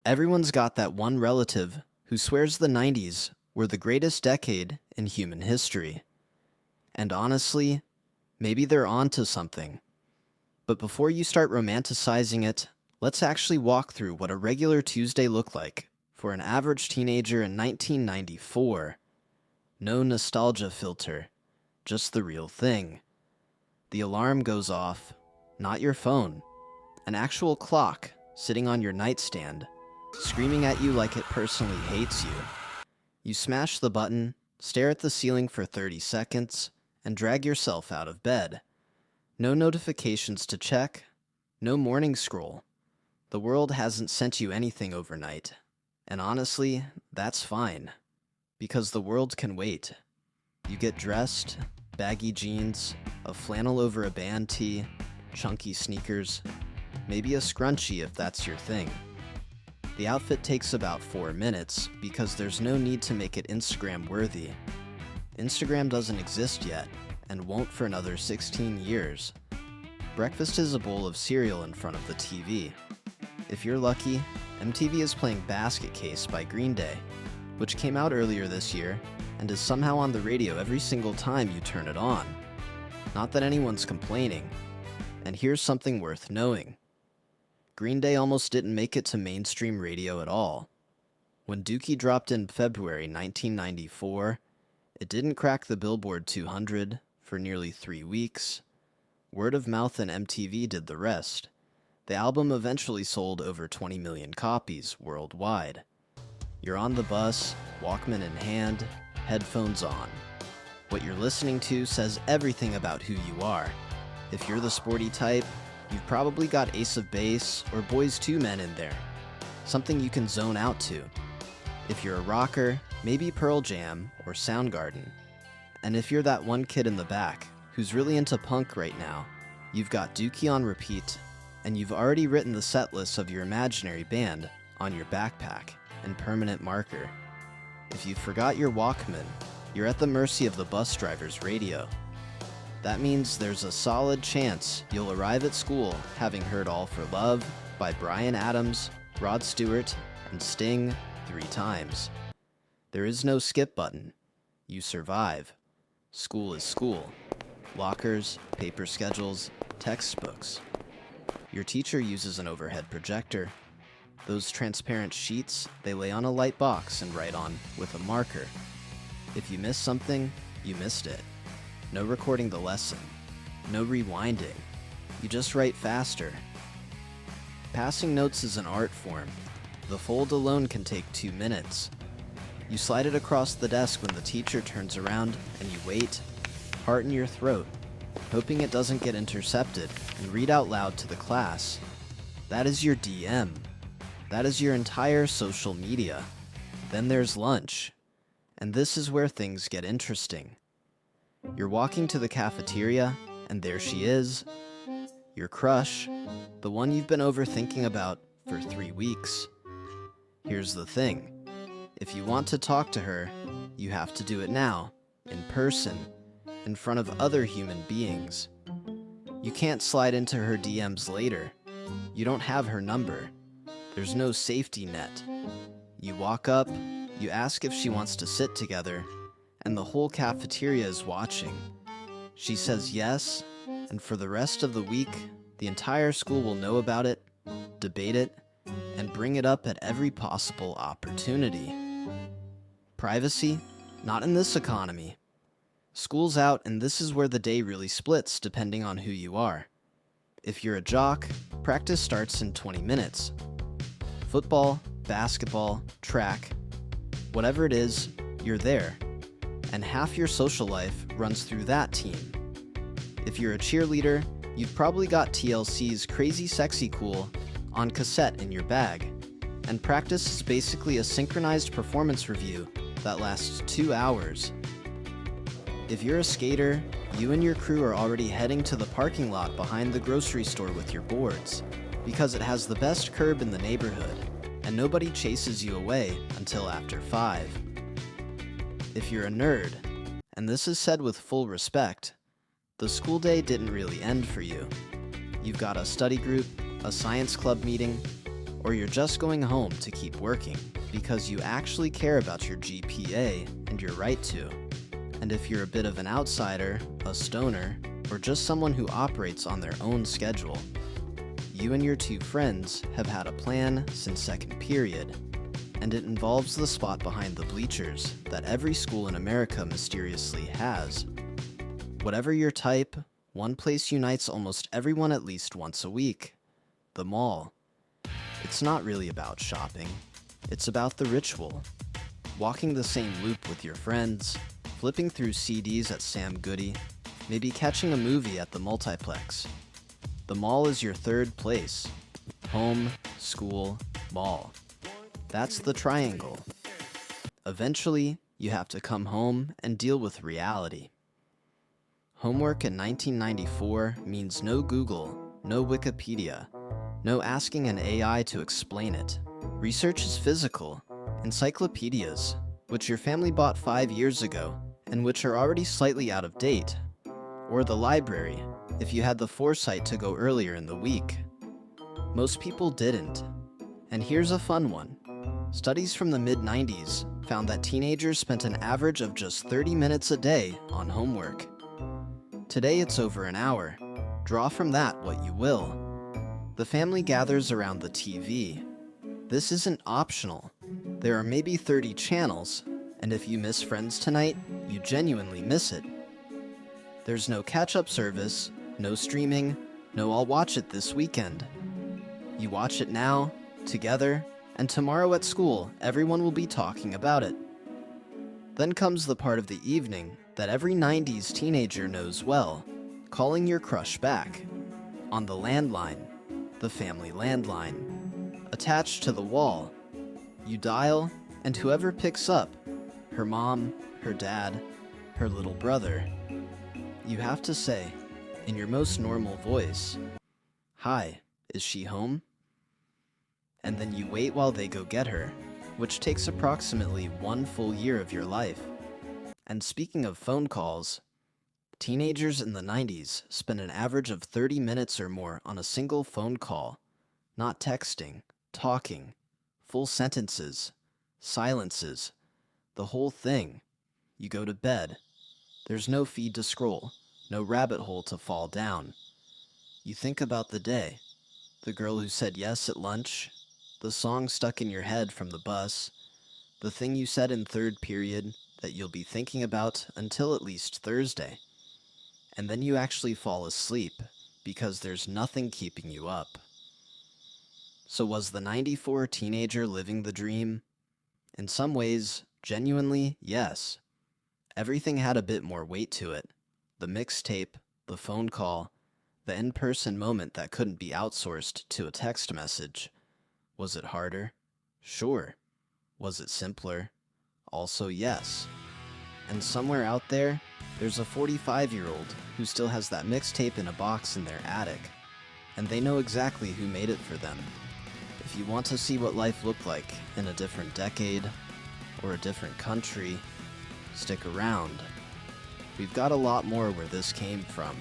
Everyone's got that one relative who swears the 90s were the greatest decade in human history. And honestly, maybe they're onto something. But before you start romanticizing it, let's actually walk through what a regular Tuesday looked like for an average teenager in 1994. No nostalgia filter, just the real thing. The alarm goes off, not your phone. An actual clock sitting on your nightstand, screaming at you like it personally hates you. You smash the button, stare at the ceiling for 30 seconds, and drag yourself out of bed. No notifications to check, no morning scroll. The world hasn't sent you anything overnight. And honestly, that's fine. Because the world can wait. You get dressed, baggy jeans, a flannel over a band tee, chunky sneakers, maybe a scrunchie if that's your thing. The outfit takes about 4 minutes because there's no need to make it Instagram worthy. Instagram doesn't exist yet and won't for another 16 years. Breakfast is a bowl of cereal in front of the TV. If you're lucky, MTV is playing Basket Case by Green Day, which came out earlier this year and is somehow on the radio every single time you turn it on. Not that anyone's complaining. And here's something worth knowing. Green Day almost didn't make it to mainstream radio at all. When Dookie dropped in February 1994, it didn't crack the Billboard 200 for nearly 3 weeks. Word of mouth and MTV did the rest. The album eventually sold over 20 million copies worldwide. You're on the bus, Walkman in hand, headphones on. What you're listening to says everything about who you are. If you're the sporty type, you've probably got Ace of Base or Boyz II Men in there. Something you can zone out to. If you're a rocker, maybe Pearl Jam or Soundgarden. And if you're that one kid in the back who's really into punk right now, you've got Dookie on repeat, and you've already written the set list of your imaginary band on your backpack and permanent marker. If you forgot your Walkman, you're at the mercy of the bus driver's radio. That means there's a solid chance you'll arrive at school having heard All for Love by Bryan Adams, Rod Stewart, and Sting 3 times. There is no skip button. You survive. School is school. Lockers, paper schedules, textbooks. Your teacher uses an overhead projector. Those transparent sheets they lay on a light box and write on with a marker. If you miss something, you missed it. No recording the lesson. No rewinding. You just write faster. Passing notes is an art form. The fold alone can take 2 minutes. You slide it across the desk when the teacher turns around and you wait, heart in your throat, hoping it doesn't get intercepted, and read out loud to the class. That is your DM. That is your entire social media. Then there's lunch. And this is where things get interesting. You're walking to the cafeteria, and there she is. Your crush, the one you've been overthinking about for 3 weeks. Here's the thing. If you want to talk to her, you have to do it now, in person, in front of other human beings. You can't slide into her DMs later. You don't have her number. There's no safety net. You walk up, you ask if she wants to sit together, and the whole cafeteria is watching. She says yes, and for the rest of the week, the entire school will know about it, debate it, and bring it up at every possible opportunity. Privacy? Not in this economy. School's out, and this is where the day really splits depending on who you are. If you're a jock, practice starts in 20 minutes. Football, basketball, track, whatever it is, you're there. And half your social life runs through that team. If you're a cheerleader, you've probably got TLC's Crazy Sexy Cool on cassette in your bag. And practice is basically a synchronized performance review that lasts 2 hours. If you're a skater, you and your crew are already heading to the parking lot behind the grocery store with your boards, because it has the best curb in the neighborhood, and nobody chases you away until after 5. If you're a nerd, and this is said with full respect, the school day didn't really end for you. You've got a study group, a science club meeting, Or you're just going home to keep working because you actually care about your GPA and your right to. And if you're a bit of an outsider, a stoner, or just someone who operates on their own schedule, you and your two friends have had a plan since second period, and it involves the spot behind the bleachers that every school in America mysteriously has. Whatever your type, one place unites almost everyone at least once a week: the mall. It's not really about shopping. It's about the ritual. Walking the same loop with your friends, flipping through CDs at Sam Goody, maybe catching a movie at the multiplex. The mall is your third place. Home, school, mall. That's the triangle. Eventually, you have to come home and deal with reality. Homework in 1994 means no Google, no Wikipedia, no asking an AI to explain it. Research is physical. Encyclopedias, which your family bought 5 years ago, and which are already slightly out of date. Or the library, if you had the foresight to go earlier in the week. Most people didn't. And here's a fun one. Studies from the mid-90s found that teenagers spent an average of just 30 minutes a day on homework. Today it's over an hour. Draw from that what you will. The family gathers around the TV. This isn't optional. There are maybe 30 channels, and if you miss Friends tonight, you genuinely miss it. There's no catch-up service, no streaming, no I'll watch it this weekend. You watch it now, together, and tomorrow at school, everyone will be talking about it. Then comes the part of the evening that every 90s teenager knows well: calling your crush back. On the landline, the family landline. Attached to the wall. You dial, and whoever picks up, her mom, her dad, her little brother, you have to say, in your most normal voice, "Hi, is she home?" And then you wait while they go get her, which takes approximately 1 full year of your life. And speaking of phone calls, teenagers in the 90s spent an average of 30 minutes or more on a single phone call. Not texting, talking, full sentences, silences, the whole thing. You go to bed. There's no feed to scroll, no rabbit hole to fall down. You think about the day, the girl who said yes at lunch, the song stuck in your head from the bus, the thing you said in third period that you'll be thinking about until at least Thursday. And then you actually fall asleep because there's nothing keeping you up. So was the 94 teenager living the dream? In some ways, genuinely, yes. Everything had a bit more weight to it. The mixtape, the phone call, the in-person moment that couldn't be outsourced to a text message. Was it harder? Sure. Was it simpler? Also yes. And somewhere out there, there's a 45-year-old who still has that mixtape in a box in their attic. And they know exactly who made it for them. If you want to see what life looked like in a different decade, or a different country, stick around. We've got a lot more where this came from.